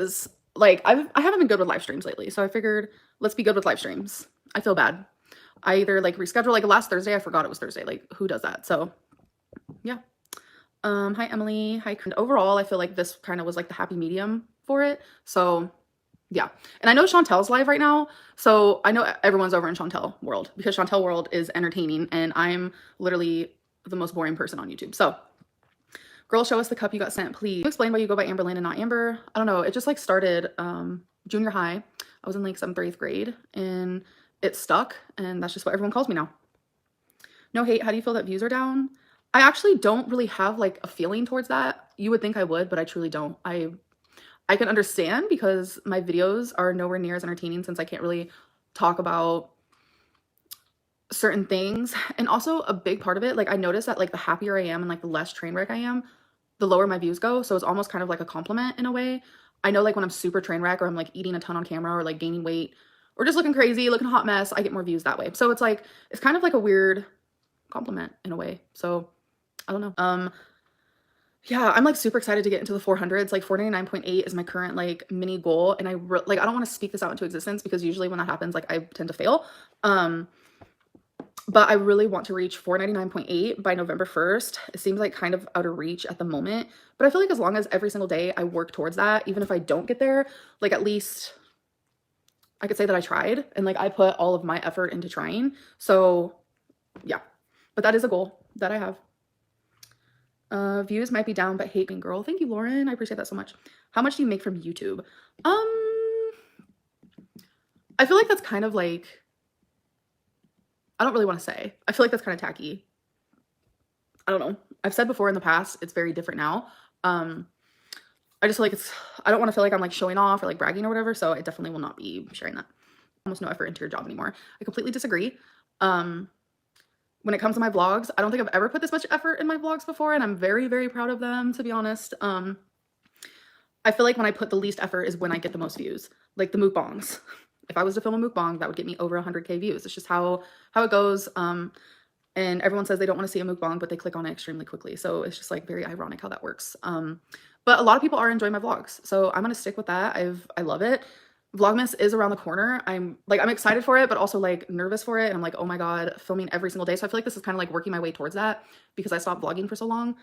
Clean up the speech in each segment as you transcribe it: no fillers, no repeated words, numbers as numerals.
is, like, I haven't been good with live streams lately, so I figured let's be good with live streams. I feel bad. I either like reschedule, like last Thursday, I forgot it was Thursday. Like, who does that? So yeah. Hi Emily. Hi. And overall, I feel like this kind of was like the happy medium for it. So yeah. And I know Chantel's live right now, so I know everyone's over in Chantel world because Chantel world is entertaining and I'm literally the most boring person on YouTube. So girl, show us the cup you got sent, please. Can you explain why you go by Amberlynn and not Amber? I don't know. It just like started junior high. I was in like 7th or 8th grade and it stuck, and that's just what everyone calls me now. No hate. How do you feel that views are down? I actually don't really have like a feeling towards that. You would think I would, but I truly don't. I can understand because my videos are nowhere near as entertaining since I can't really talk about certain things. And also a big part of it, like I noticed that like the happier I am and like the less train wreck I am, the lower my views go. So it's almost kind of like a compliment in a way. I know like when I'm super train wreck or I'm like eating a ton on camera or like gaining weight or just looking crazy, looking a hot mess, I get more views that way. So it's like, it's kind of like a weird compliment in a way. So I don't know. Yeah, I'm like super excited to get into the 400s. Like 499.8 is my current like mini goal. And I like, I don't want to speak this out into existence because usually when that happens, like I tend to fail. But I really want to reach 499.8 by November 1st. It seems like kind of out of reach at the moment, but I feel like as long as every single day I work towards that, even if I don't get there, like at least I could say that I tried and like I put all of my effort into trying. So yeah, but that is a goal that I have. Views might be down, but hate being girl. Thank you, Lauren. I appreciate that so much. How much do you make from YouTube? I feel like that's kind of like, I don't really want to say. I feel like that's kind of tacky. I don't know. I've said before in the past, it's very different now. I just feel like it's, I don't want to feel like I'm like showing off or like bragging or whatever. So I definitely will not be sharing that. Almost no effort into your job anymore. I completely disagree. When it comes to my vlogs, I don't think I've ever put this much effort in my vlogs before, and I'm very, very proud of them, to be honest. I feel like when I put the least effort is when I get the most views, like the mukbangs. If I was to film a mukbang, that would get me over 100K views. It's just how it goes. And everyone says they don't want to see a mukbang, but they click on it extremely quickly. So it's just like very ironic how that works. But a lot of people are enjoying my vlogs, so I'm gonna stick with that. I love it. Vlogmas is around the corner. I'm excited for it, but also like nervous for it. And I'm like, oh my God, filming every single day. So I feel like this is kind of like working my way towards that because I stopped vlogging for so long.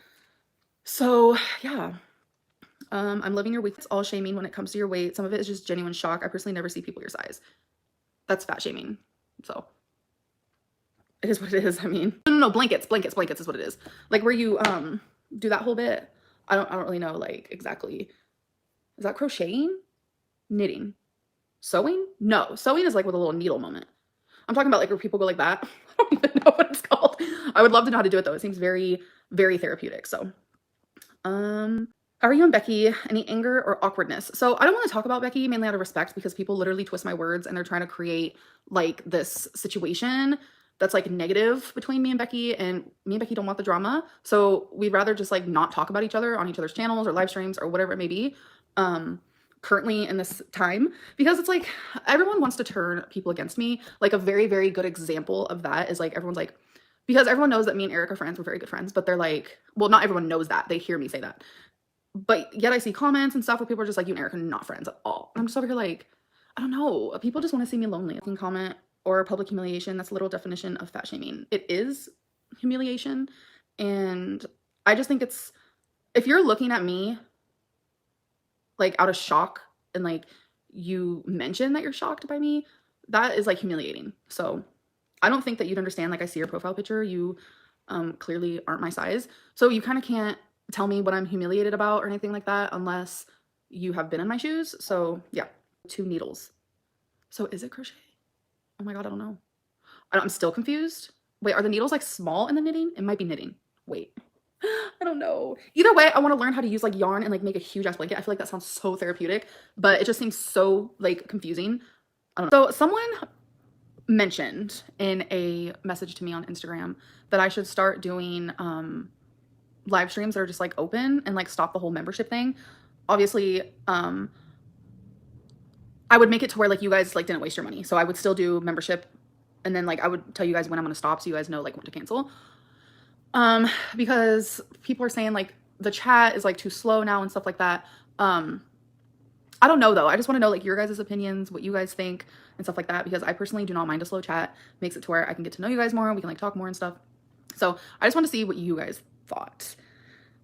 So yeah, I'm living your week. It's all shaming when it comes to your weight. Some of it is just genuine shock. I personally never see people your size. That's fat shaming. So it is what it is. I mean, no, blankets is what it is. Like where you, do that whole bit. I don't really know like exactly. Is that crocheting? Knitting? Sewing? No, sewing is like with a little needle moment. I'm talking about like where people go like that. I don't even know what it's called. I would love to know how to do it though. It seems very, very therapeutic. So, how are you and Becky? Any anger or awkwardness? So I don't want to talk about Becky mainly out of respect because people literally twist my words and they're trying to create like this situation that's like negative between me and Becky don't want the drama. So we'd rather just like not talk about each other on each other's channels or live streams or whatever it may be. Currently in this time, because it's like everyone wants to turn people against me. Like a very, very good example of that is like everyone's like, because everyone knows that me and Eric are friends, we're very good friends, but they're like, well, not everyone knows that. They hear me say that. But yet I see comments and stuff where people are just like, you and Eric are not friends at all. And I'm just over here like, I don't know. People just want to see me lonely. You can comment or public humiliation. That's a literal definition of fat shaming. It is humiliation. And I just think it's, if you're looking at me like out of shock and like you mention that you're shocked by me, that is like humiliating. So I don't think that you'd understand. Like I see your profile picture, you clearly aren't my size, so you kind of can't tell me what I'm humiliated about or anything like that unless you have been in my shoes. So yeah, 2 needles. So is it crochet? Oh my God, I don't know. I'm still confused. Wait, are the needles like small in the knitting? It might be knitting. Wait. I don't know. Either way, I want to learn how to use like yarn and like make a huge ass blanket. I feel like that sounds so therapeutic, but it just seems so like confusing. I don't know. So someone mentioned in a message to me on Instagram that I should start doing live streams that are just like open and like stop the whole membership thing. Obviously, I would make it to where like you guys like didn't waste your money. So I would still do membership and then like I would tell you guys when I'm going to stop so you guys know like when to cancel. Because people are saying like the chat is like too slow now and stuff like that. I I don't know though. I just want to know like your guys' opinions, what you guys think and stuff like that, because I personally do not mind a slow chat. Makes it to where I can get to know you guys more. We can like talk more and stuff. So I just want to see what you guys thought.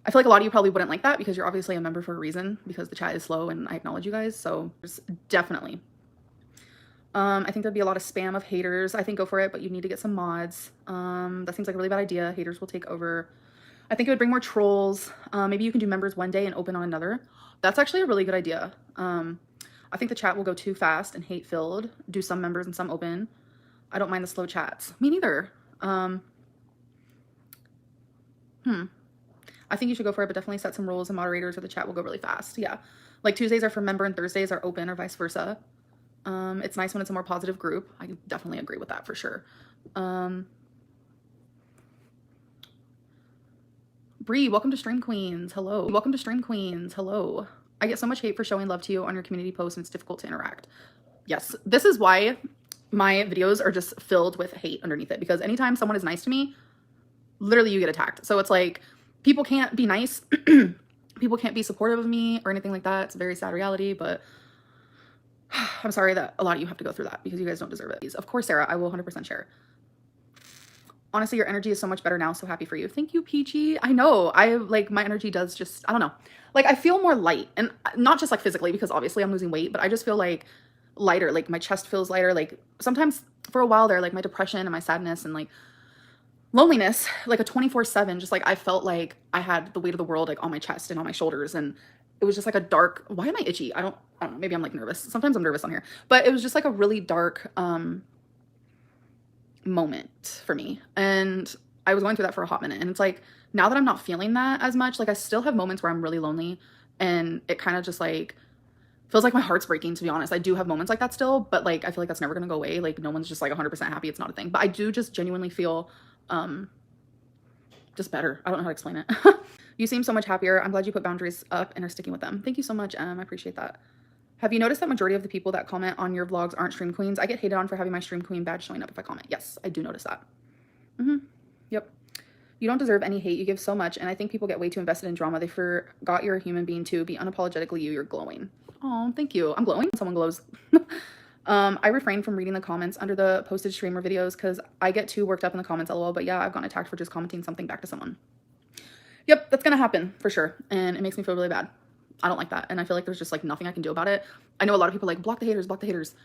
I feel like a lot of you probably wouldn't like that because you're obviously a member for a reason, because the chat is slow and I acknowledge you guys. So definitely. I think there'd be a lot of spam of haters. I think go for it, but you need to get some mods. That seems like a really bad idea. Haters will take over. I think it would bring more trolls. Maybe you can do members one day and open on another. That's actually a really good idea. I think the chat will go too fast and hate filled. Do some members and some open. I don't mind the slow chats. Me neither. I think you should go for it, but definitely set some rules and moderators or the chat will go really fast. Yeah. Like Tuesdays are for member and Thursdays are open or vice versa. It's nice when it's a more positive group. I definitely agree with that for sure. Bree, welcome to Stream Queens. Hello. Welcome to Stream Queens. Hello. I get so much hate for showing love to you on your community posts and it's difficult to interact. Yes, this is why my videos are just filled with hate underneath it, because anytime someone is nice to me, literally you get attacked. So it's like people can't be nice. People can't be supportive of me or anything like that. It's a very sad reality, but I'm sorry that a lot of you have to go through that because you guys don't deserve it. Of course, Sarah, I will 100% share. Honestly, your energy is so much better now. So happy for you. Thank you, Peachy. I know. I like my energy does just, I don't know. Like I feel more light, and not just like physically because obviously I'm losing weight, but I just feel like lighter. Like my chest feels lighter. Like sometimes for a while there, like my depression and my sadness and like loneliness, like a 24/7, just like I felt like I had the weight of the world like on my chest and on my shoulders, and it was just like a dark, why am I itchy? I don't know, maybe I'm like nervous. Sometimes I'm nervous on here, but it was just like a really dark moment for me, and I was going through that for a hot minute. And it's like now that I'm not feeling that as much, like I still have moments where I'm really lonely, and it kind of just like feels like my heart's breaking, to be honest. I do have moments like that still, but like I feel like that's never gonna go away. Like no one's just like 100% happy. It's not a thing, but I do just genuinely feel just better. I don't know how to explain it. You seem so much happier. I'm glad you put boundaries up and are sticking with them. Thank you so much, I appreciate that. Have you noticed that majority of the people that comment on your vlogs aren't stream queens? I get hated on for having my stream queen badge showing up if I comment. Yes, I do notice that. Yep. You don't deserve any hate. You give so much, and I think people get way too invested in drama. They forgot you're a human being too. Be unapologetically you. You're glowing. Oh, thank you. I'm glowing. Someone glows. I refrain from reading the comments under the posted streamer videos because I get too worked up in the comments, lol. But yeah, I've gotten attacked for just commenting something back to someone. Yep, that's gonna happen for sure, and it makes me feel really bad. I don't like that, and I feel like there's just like nothing I can do about it. I know a lot of people like block the haters, block the haters.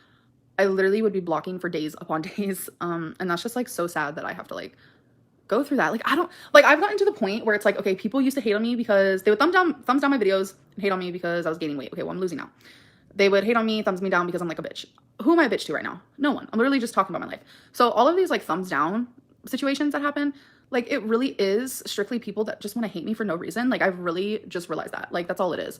I literally would be blocking for days upon days, and that's just like so sad that I have to like go through that. Like I don't like, I've gotten to the point where it's like, okay, people used to hate on me because they would thumbs down my videos and hate on me because I was gaining weight. Okay, well I'm losing now. They would hate on me, thumbs me down because I'm like a bitch. Who am I a bitch to right now? No one. I'm literally just talking about my life. So all of these like thumbs down situations that happen, like it really is strictly people that just want to hate me for no reason. Like I've really just realized that. Like that's all it is.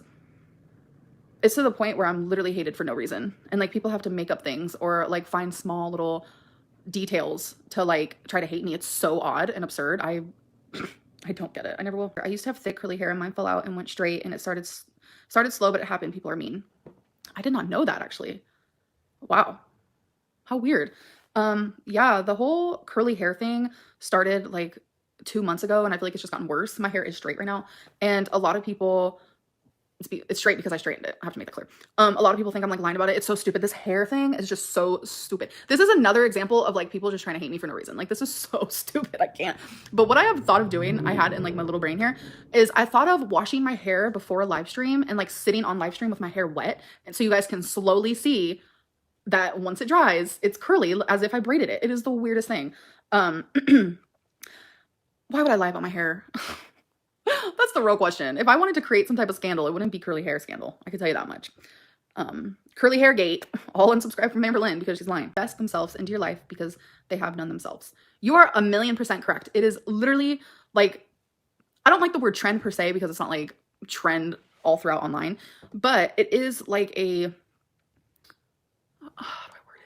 It's to the point where I'm literally hated for no reason. And like people have to make up things or like find small little details to like try to hate me. It's so odd and absurd. I don't get it. I never will. I used to have thick curly hair and mine fell out and went straight, and it started slow, but it happened. People are mean. I did not know that actually. Wow. How weird. Yeah, the whole curly hair thing started like 2 months ago, and I feel like it's just gotten worse. My hair is straight right now, and a lot of people, it's straight because I straightened it. I have to make that clear. A lot of people think I'm like lying about it. It's so stupid. This hair thing is just so stupid. This is another example of like people just trying to hate me for no reason. Like this is so stupid. I can't. But what I have thought of doing, I had in like my little brain here, is I thought of washing my hair before a live stream and like sitting on live stream with my hair wet, and so you guys can slowly see that once it dries, it's curly as if I braided it. It is the weirdest thing. Why would I lie about my hair? That's the real question. If I wanted to create some type of scandal, it wouldn't be curly hair scandal. I can tell you that much. Curly hair gate. All unsubscribe from Amberlynn because she's lying. Invest themselves into your life because they have none themselves. You are 1,000,000% correct. It is literally like, I don't like the word trend per se because it's not like trend all throughout online, but it is like a, how do I word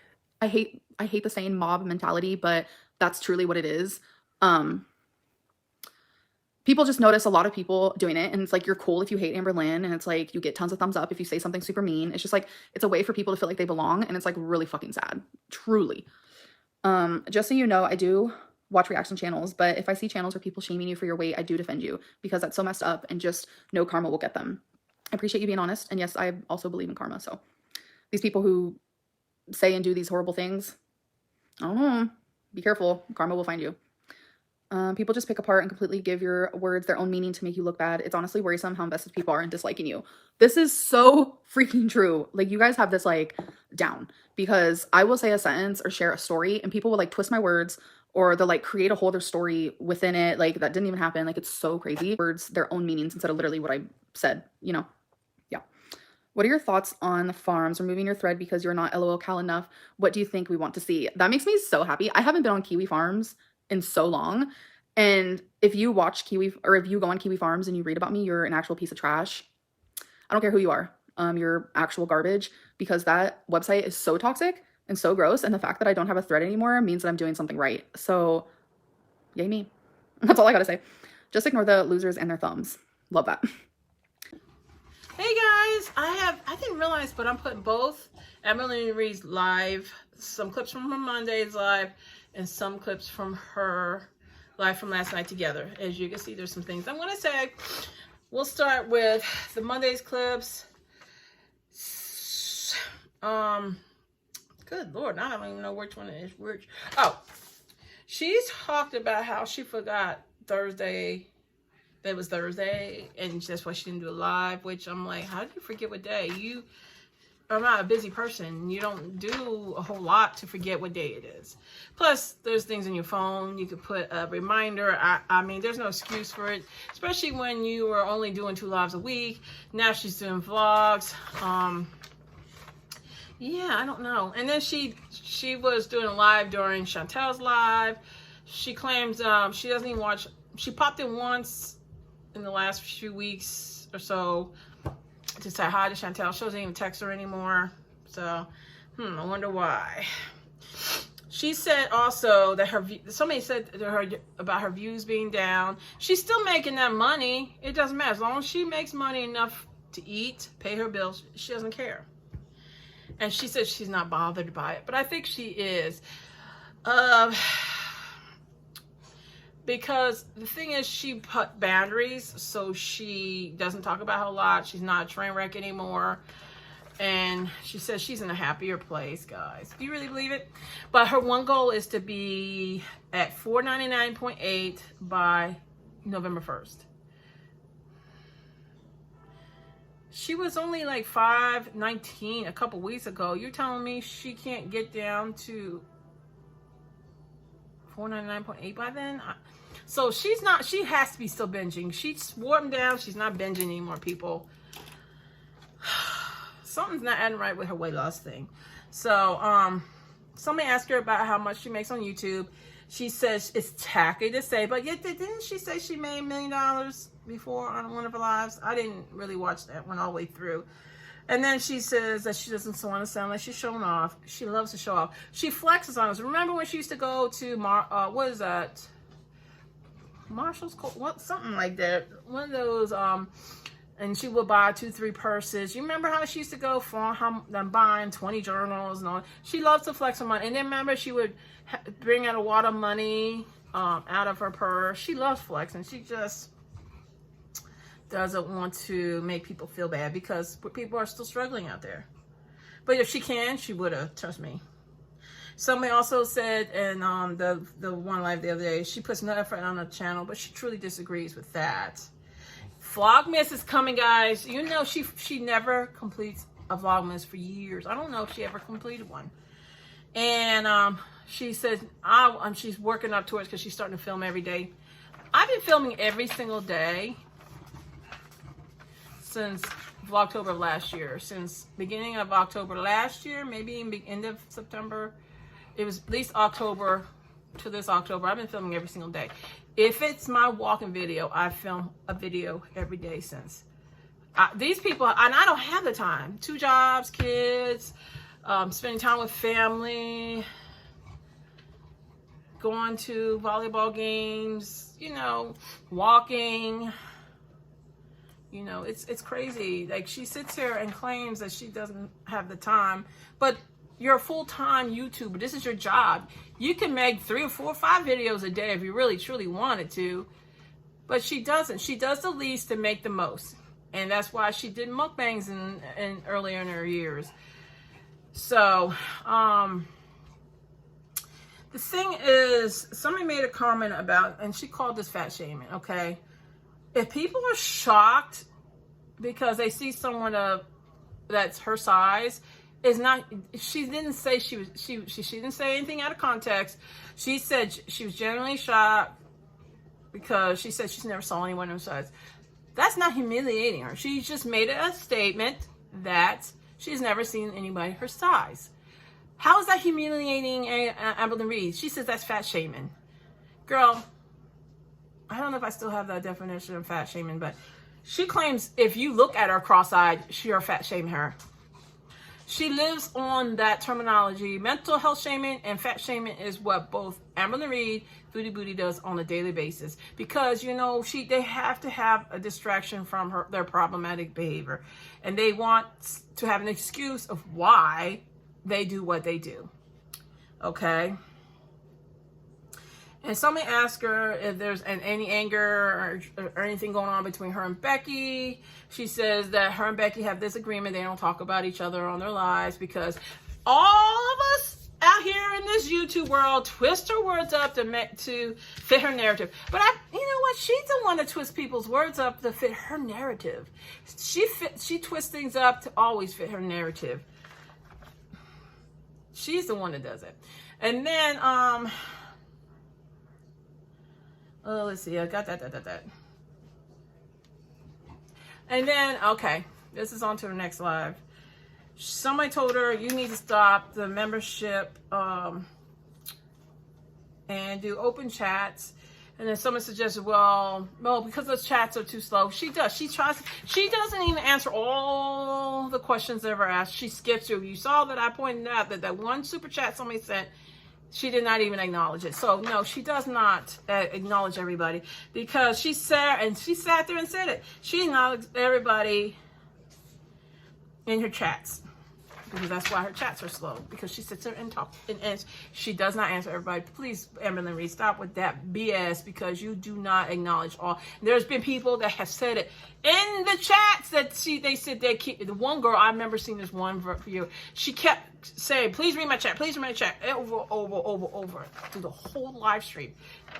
it? I hate the saying mob mentality, but that's truly what it is. People just notice a lot of people doing it, and it's like you're cool if you hate Amberlynn, and it's like you get tons of thumbs up if you say something super mean. It's just like it's a way for people to feel like they belong, and it's like really fucking sad, truly. Just so you know, I do watch reaction channels, but if I see channels where people shaming you for your weight, I do defend you because that's so messed up, and just no karma will get them. I appreciate you being honest. And yes, I also believe in karma. So these people who say and do these horrible things, I don't know, be careful. Karma will find you. People just pick apart and completely give your words their own meaning to make you look bad. It's honestly worrisome how invested people are in disliking you. This is so freaking true. Like, you guys have this like down, because I will say a sentence or share a story and people will like twist my words, or they'll like create a whole other story within it. Like, that didn't even happen. Like, it's so crazy. Words, their own meanings instead of literally what I said, you know? Yeah. What are your thoughts on the farms removing your thread because you're not LOL Cal enough? What do you think we want to see? That makes me so happy. I haven't been on Kiwi Farms in so long. And if you watch Kiwi, or if you go on Kiwi Farms and you read about me, you're an actual piece of trash. I don't care who you are. You're actual garbage, because that website is so toxic and so gross. And the fact that I don't have a thread anymore means that I'm doing something right. So yay me. That's all I gotta say. Just ignore the losers and their thumbs. Love that. Hey guys, I didn't realize, but I'm putting both Amberlynn Reid's live, some clips from her Monday's live, and some clips from her live from last night together. As you can see, there's some things I'm going to say. We'll start with the Monday's clips. Good Lord, I don't even know which one it is. Which, oh, she's talked about how she forgot Thursday. That was Thursday, and that's why she didn't do a live, which I'm like, how did you forget what day? You are not a busy person. You don't do a whole lot to forget what day it is. Plus, there's things in your phone. You could put a reminder. I mean, there's no excuse for it, especially when you are only doing 2 lives a week. Now she's doing vlogs. Yeah, I don't know. And then she was doing a live during Chantel's live. She claims she doesn't even watch. She popped in once in the last few weeks or so to say hi to Chantel. She doesn't even text her anymore. So, I wonder why. She said also that somebody said to her about her views being down. She's still making that money. It doesn't matter. As long as she makes money enough to eat, pay her bills, she doesn't care. And she said she's not bothered by it. But I think she is. Because the thing is, she put boundaries, so she doesn't talk about her a lot. She's not a train wreck anymore. And she says she's in a happier place, guys. Do you really believe it? But her one goal is to be at 499.8 by November 1st. She was only like 519 a couple weeks ago. You're telling me she can't get down to 499.8 by then? So she's not, she has to be still binging. She's warmed down. She's not binging anymore, people. Something's not adding right with her weight loss thing. So, somebody asked her about how much she makes on YouTube. She says it's tacky to say, but yet didn't she say she made $1 million before on one of her lives? I didn't really watch that one all the way through. And then she says that she doesn't want to sound like she's showing off. She loves to show off. She flexes on us. Remember when she used to go to, what is that? Marshall's, what, something like that. One of those, and she would buy 2-3 purses. You remember how she used to go for buying 20 journals and all? She loves to flex her money. And then remember she would bring out a lot of money out of her purse. She loves flexing. She just doesn't want to make people feel bad because people are still struggling out there. But if she can, she would have, trust me. Somebody also said in the one live the other day, she puts no effort on the channel, but she truly disagrees with that. Vlogmas is coming, guys. You know she never completes a Vlogmas for years. I don't know if she ever completed one. And she says she's working up towards, because she's starting to film every day. I've been filming every single day since Vlogtober of last year. Since beginning of October last year, maybe in the end of September. It was at least October to this October. I've been filming every single day. If it's my walking video, I film a video every day since. These people, and I don't have the time. 2 jobs, kids, spending time with family, going to volleyball games, you know, walking. You know, it's crazy. Like, she sits here and claims that she doesn't have the time, but you're a full-time YouTuber. This is your job. You can make 3 or 4 or 5 videos a day if you really truly wanted to, but she doesn't. She does the least to make the most. And that's why she did mukbangs in earlier in her years. So, the thing is, somebody made a comment about, and she called this fat shaming, okay? If people are shocked because they see someone that's her size, is not, she didn't say she didn't say anything out of context. She said she was genuinely shocked because she said she's never saw anyone her size. That's not humiliating her. She just made a statement that she's never seen anybody her size. How is that humiliating Amberlynn Reid? She says that's fat shaming. Girl, I don't know if I still have that definition of fat shaming, but she claims if you look at her cross-eyed, you're fat shaming her. She lives on that terminology. Mental health shaming and fat shaming is what both Amberlynn Reid, Foodie Booty does on a daily basis. Because, you know, they have to have a distraction from their problematic behavior. And they want to have an excuse of why they do what they do. Okay? And somebody asked her if there's any anger or anything going on between her and Becky. She says that her and Becky have this agreement. They don't talk about each other on their lives because all of us out here in this YouTube world twist her words up to fit her narrative. But you know what? She's the one that twists people's words up to fit her narrative. She twists things up to always fit her narrative. She's the one that does it. And then, let's see. I got that. And then, okay, this is on to the next live. Somebody told her you need to stop the membership and do open chats. And then someone suggested, well, because those chats are too slow. She does. She doesn't even answer all the questions ever asked. She skips through. You saw that I pointed out that one super chat somebody sent, she did not even acknowledge it. So no, she does not acknowledge everybody because she sat there and said it. She acknowledged everybody in her chats. Because that's why her chats are slow. Because she sits there and talks. And she does not answer everybody. Please, Amberlynn Reid, stop with that BS. Because you do not acknowledge all. There's been people that have said it in the chats that they said they keep. The one girl, I remember seeing this one video. She kept saying, please read my chat. Please read my chat. Over. Through the whole live stream.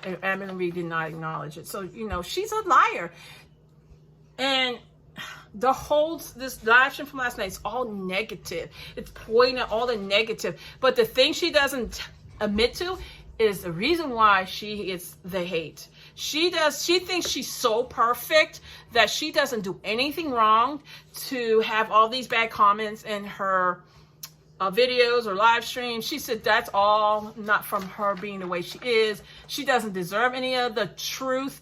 And Amberlynn Reid did not acknowledge it. So, you know, she's a liar. And this live stream from last night is all negative. It's pointing at all the negative. But the thing she doesn't admit to is the reason why she gets the hate. She thinks she's so perfect that she doesn't do anything wrong to have all these bad comments in her videos or live streams. She said that's all not from her being the way she is. She doesn't deserve any of the truth,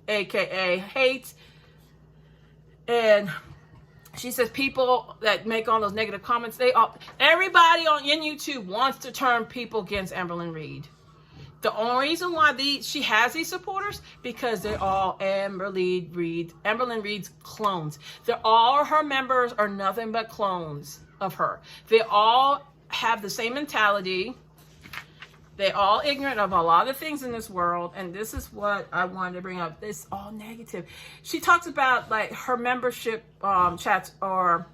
aka hate. And she says people that make all those negative comments, everybody in YouTube wants to turn people against Amberlynn Reid. The only reason why she has these supporters, because they're all Amberlynn Reid's clones. All her members are nothing but clones of her. They all have the same mentality. They're all ignorant of a lot of things in this world, and this is what I wanted to bring up. It's all negative. She talks about like her membership chats are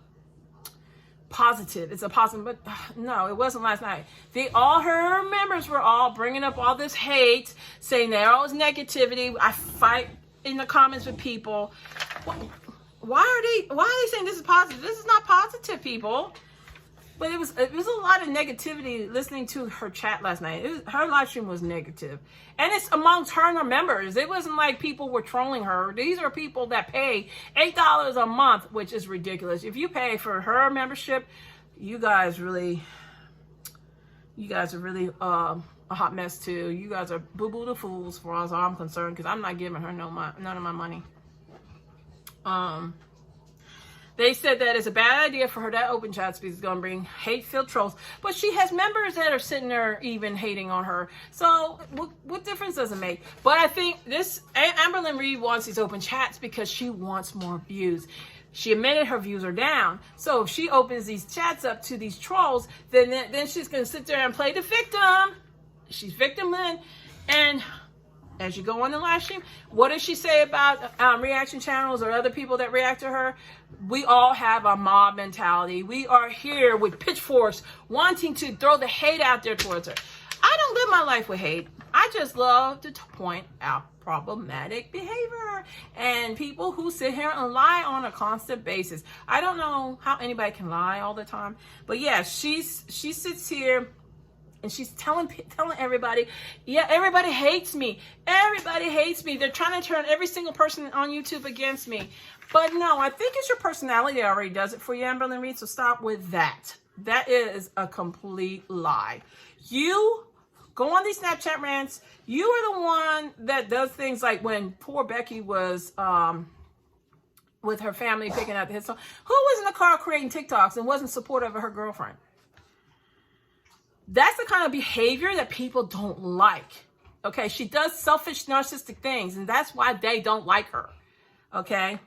positive. It's a positive, but no, it wasn't last night. Her members were all bringing up all this hate, saying they're all this negativity. I fight in the comments with people. Why are they saying this is positive? This is not positive, people. But it was a lot of negativity listening to her chat last night. Her live stream was negative. And it's amongst her and her members. It wasn't like people were trolling her. These are people that pay $8 a month, which is ridiculous. If you pay for her membership, you guys are really a hot mess too. You guys are boo-boo the fools for as I'm concerned, because I'm not giving her none of my money. They said that it's a bad idea for her to open chats because it's going to bring hate-filled trolls. But she has members that are sitting there even hating on her. So what difference does it make? But I think Amberlynn Reid wants these open chats because she wants more views. She admitted her views are down. So if she opens these chats up to these trolls, then she's going to sit there and play the victim. She's victimless. And as you go on the live stream. What does she say about reaction channels or other people that react to her? We all have a mob mentality. We are here with pitchforks wanting to throw the hate out there towards her. I don't live my life with hate. I just love to point out problematic behavior and people who sit here and lie on a constant basis. I don't know how anybody can lie all the time, but yeah, she sits here and she's telling everybody, yeah, everybody hates me. Everybody hates me. They're trying to turn every single person on YouTube against me. But no, I think it's your personality that already does it for you, Amberlynn Reid. So stop with that. That is a complete lie. You go on these Snapchat rants. You are the one that does things like when poor Becky was with her family picking up his song. Who was in the car creating TikToks and wasn't supportive of her girlfriend? That's the kind of behavior that people don't like. Okay, she does selfish, narcissistic things, and that's why they don't like her. Okay,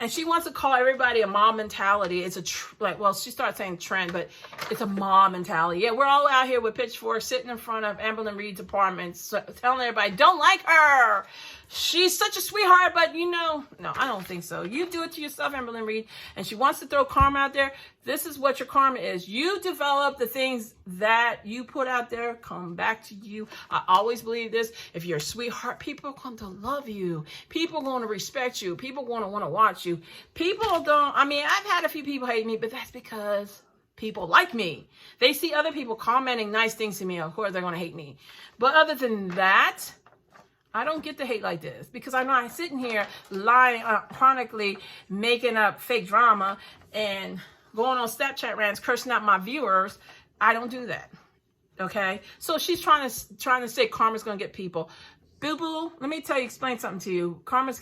and she wants to call everybody a mom mentality. It's well, she started saying trend, but it's a mom mentality. Yeah, we're all out here with pitchforks sitting in front of Amberlynn Reid's apartment, telling everybody, don't like her. She's such a sweetheart, but no, I don't think so. You do it to yourself, Amberlynn Reid, and she wants to throw karma out there. This is what your karma is. You develop the things that you put out there, come back to you. I always believe this. If you're a sweetheart, people are going to love you. People are going to respect you. People are going to want to watch you. People don't, I've had a few people hate me, but that's because people like me. They see other people commenting nice things to me. Of course, they're going to hate me. But other than that, I don't get the hate like this because I'm not sitting here lying, chronically making up fake drama and going on Snapchat rants, cursing out my viewers. I don't do that. Okay. So she's trying to say karma's going to get people. Boo boo. Let me explain something to you. Karma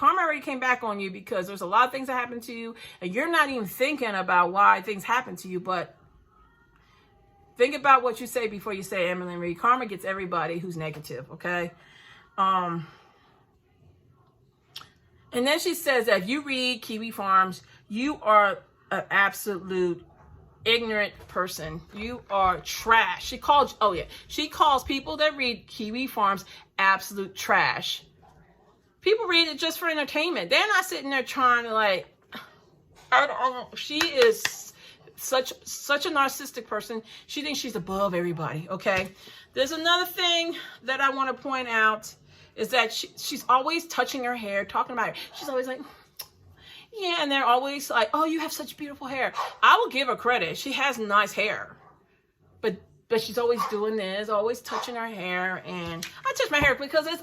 already came back on you because there's a lot of things that happen to you and you're not even thinking about why things happen to you, but think about what you say before you say Amberlynn Reid. Karma gets everybody who's negative. Okay. And then she says that if you read Kiwi Farms, you are an absolute ignorant person. You are trash. She calls people that read Kiwi Farms absolute trash. People read it just for entertainment. They're not sitting there trying to I don't know. She is such a narcissistic person. She thinks she's above everybody. Okay. There's another thing that I want to point out is that she's always touching her hair, talking about her. She's always like, yeah, and they're always like, oh, you have such beautiful hair. I will give her credit. She has nice hair. But she's always doing this, always touching her hair. And I touch my hair because it's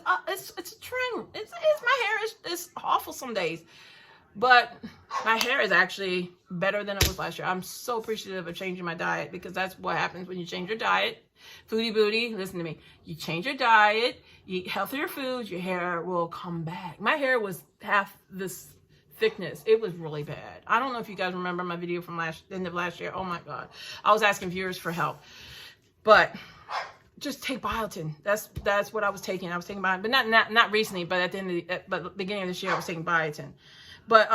a trend. My hair is awful some days. But my hair is actually better than it was last year. I'm so appreciative of changing my diet because that's what happens when you change your diet. Foodie booty, listen to me. You change your diet, you eat healthier foods, your hair will come back. My hair was half this thickness. It was really bad. I don't know if you guys remember my video from end of last year. Oh my God. I was asking viewers for help. But just take biotin. That's what I was taking. I was taking biotin, but not recently, but at the beginning of this year I was taking biotin. But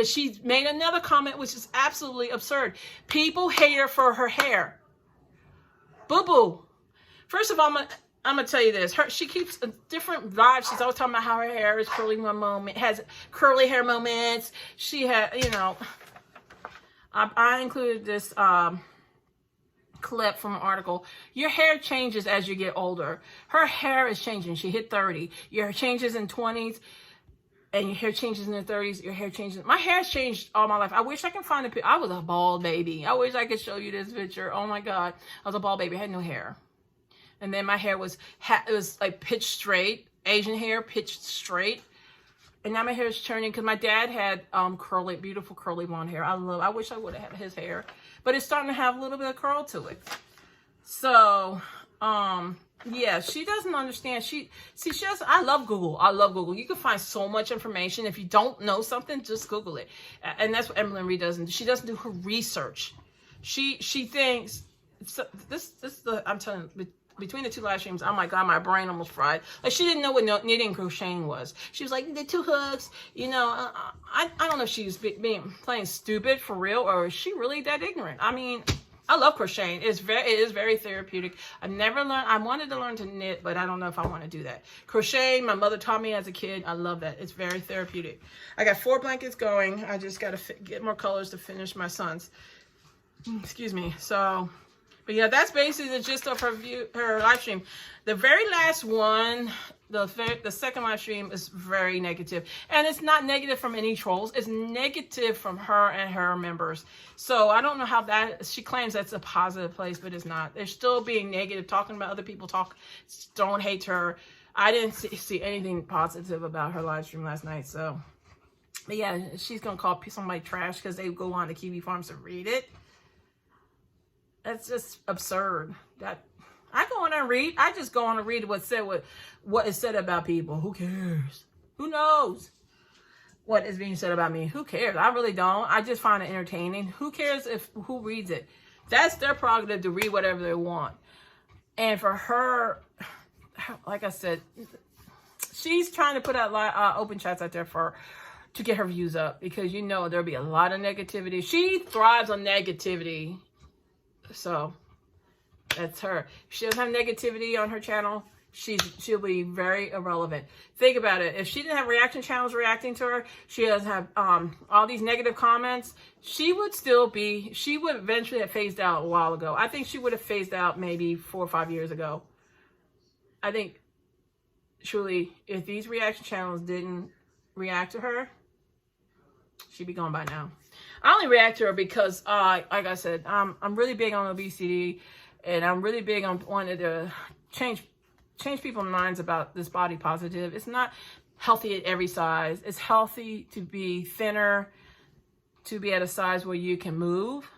she made another comment which is absolutely absurd. People hate her for her hair. Boo-boo. First of all, I'm going to tell you this. She keeps a different vibe. She's always talking about how her hair is curly one moment, has curly hair moments. She had, I included this clip from an article. Your hair changes as you get older. Her hair is changing. She hit 30. Your hair changes in 20s. And your hair changes in the 30s, your hair changes. My hair's changed all my life. I wish I can find a picture. I was a bald baby. I wish I could show you this picture. Oh my God. I was a bald baby. I had no hair. And then my hair was like pitched straight. Asian hair, pitched straight. And now my hair is turning because my dad had beautiful curly blonde hair. I wish I would have had his hair. But it's starting to have a little bit of curl to it. So, yeah, she doesn't understand. I love Google. I love Google. You can find so much information. If you don't know something, just Google it. And that's what Amberlynn Reid doesn't do. She doesn't do her research. She thinks, I'm telling you, between the two live streams, oh my God, my brain almost fried. Like she didn't know what knitting and crocheting was. She was like, the two hooks, I don't know if she was playing stupid for real or is she really that ignorant? I I love crocheting. It is very therapeutic. I wanted to learn to knit, but I don't know if I want to do that. Crocheting, my mother taught me as a kid. I love that. It's very therapeutic. I got 4 blankets going. I just got to get more colors to finish my son's. Excuse me. So, but yeah, that's basically the gist of her live stream. The very last one, the second live stream is very negative. And it's not negative from any trolls. It's negative from her and her members. So I don't know how that, she claims that's a positive place, but it's not. They're still being negative, talking about other people, don't hate her. I didn't see anything positive about her live stream last night. So, but yeah, she's going to call somebody trash because they go on to Kiwi Farms to read it. That's just absurd. That I go on and read. I just go on and read what is said about people. Who cares? Who knows what is being said about me? Who cares? I really don't. I just find it entertaining. Who cares who reads it? That's their prerogative to read whatever they want. And for her, like I said, she's trying to put out open chats out there to get her views up, because there'll be a lot of negativity. She thrives on negativity. So that's her. If she doesn't have negativity on her channel, she'll be very irrelevant. Think about it. If she didn't have reaction channels reacting to her, she doesn't have all these negative comments, she would eventually have phased out a while ago. I think she would have phased out maybe 4 or 5 years ago. I think truly, if these reaction channels didn't react to her, she'd be gone by now. I only react to her because, like I said, I'm really big on obesity, and I'm really big on wanting to change people's minds about this body positive. It's not healthy at every size. It's healthy to be thinner, to be at a size where you can move,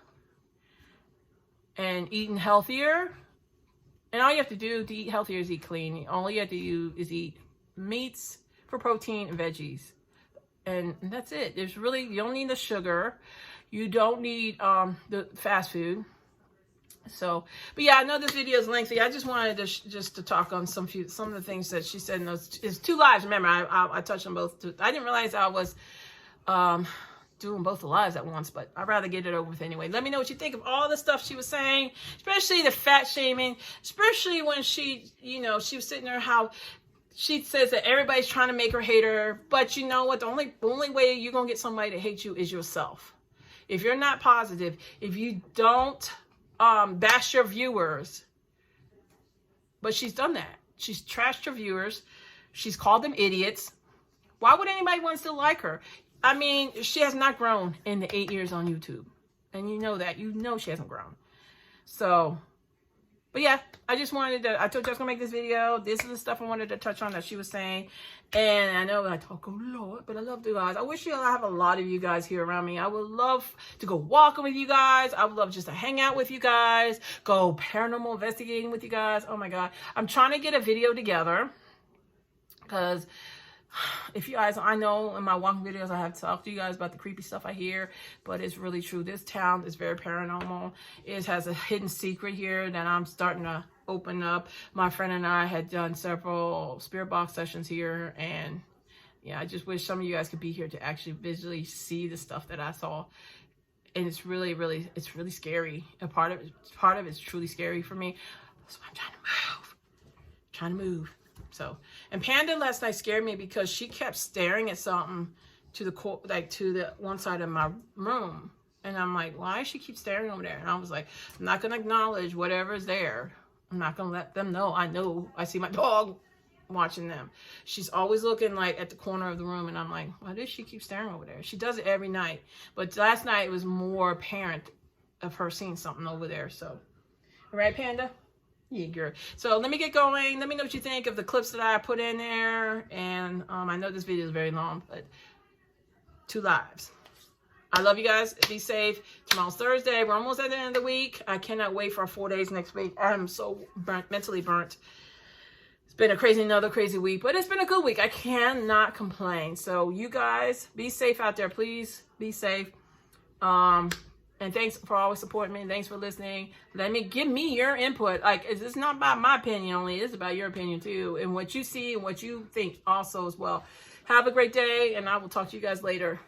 and eating healthier. And all you have to do to eat healthier is eat clean. All you have to do is eat meats for protein and veggies. And that's it. You don't need the sugar. You don't need the fast food. So, but yeah, I know this video is lengthy. I just wanted to talk on some of the things that she said in those. It's 2 lives. Remember, I touched on both. I didn't realize I was doing both the lives at once, but I'd rather get it over with anyway. Let me know what you think of all the stuff she was saying, especially the fat shaming, especially when she was sitting there, how she says that everybody's trying to make her hate her. But you know what? The only way you're going to get somebody to hate you is yourself. If you're not positive, if you don't bash your viewers. But she's done that. She's trashed her viewers. She's called them idiots. Why would anybody want to still like her? I mean, she has not grown in the 8 years on YouTube. And you know that. You know she hasn't grown. So, but yeah, I told you I was going to make this video. This is the stuff I wanted to touch on that she was saying. And I know I talk a lot, but I love you guys. I wish I have a lot of you guys here around me. I would love to go walking with you guys. I would love just to hang out with you guys. Go paranormal investigating with you guys. Oh my God. I'm trying to get a video together. Because if you guys, I know in my walking videos, I have talked to you guys about the creepy stuff I hear, but it's really true. This town is very paranormal. It has a hidden secret here that I'm starting to open up. My friend and I had done several spirit box sessions here, and yeah, I just wish some of you guys could be here to actually visually see the stuff that I saw. And it's really scary. A part of it's truly scary for me. So I'm trying to move. So, and Panda last night scared me because she kept staring at something to the one side of my room. And I'm like, why does she keep staring over there? And I was like, I'm not going to acknowledge whatever's there. I'm not going to let them know. I see my dog watching them. She's always looking like at the corner of the room. And I'm like, why does she keep staring over there? She does it every night. But last night it was more apparent of her seeing something over there. So, right, Panda? Yeah, girl. So let me get going. Let me know what you think of the clips that I put in there. And I know this video is very long, but 2 lives. I love you guys. Be safe. Tomorrow's Thursday. We're almost at the end of the week. I cannot wait for 4 days next week. I'm so mentally burnt. It's been another crazy week, but it's been a good week. I cannot complain. So you guys, be safe out there. Please be safe. And thanks for always supporting me. Thanks for listening. Give me your input. Like, it's not about my opinion only. It's about your opinion too. And what you see and what you think also as well. Have a great day, and I will talk to you guys later.